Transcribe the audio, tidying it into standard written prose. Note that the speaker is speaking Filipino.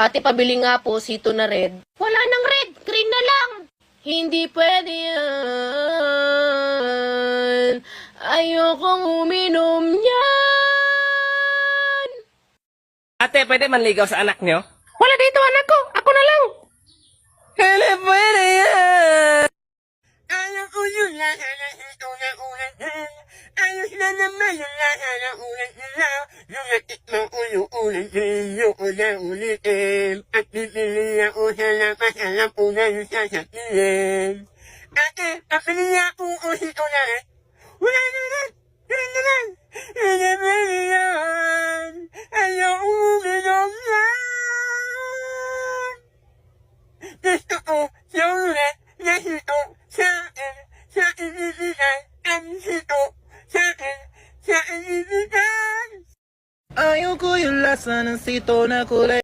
Ate, pabili nga po sito na red. Wala nang red, green na lang. Hindi pwede yan. Ayokong uminom yan. Ate, pwede manligaw sa anak nyo? Wala dito anak ko, ako na lang. Hindi pwede yan! Ayaw ko yung lasa ng ito na ulan na. Ayos na naman yung lasa ng ulan nila. Yung natik mo ulo-ulan sa'yo ko na ulitin. At pipili ako sa lakas, alam ko na yung sasakihin. Ate, papili niya ako ito na rin. Wala na rin! Wala na rin! Hindi pwede yan! Ayaw ko uminom yan! Gusto ko yung ulan na ito sa akin, sa ibibigay, ang ito sa akin, sa ibibigay. Ayaw ko yung lasa ng sito na kulay.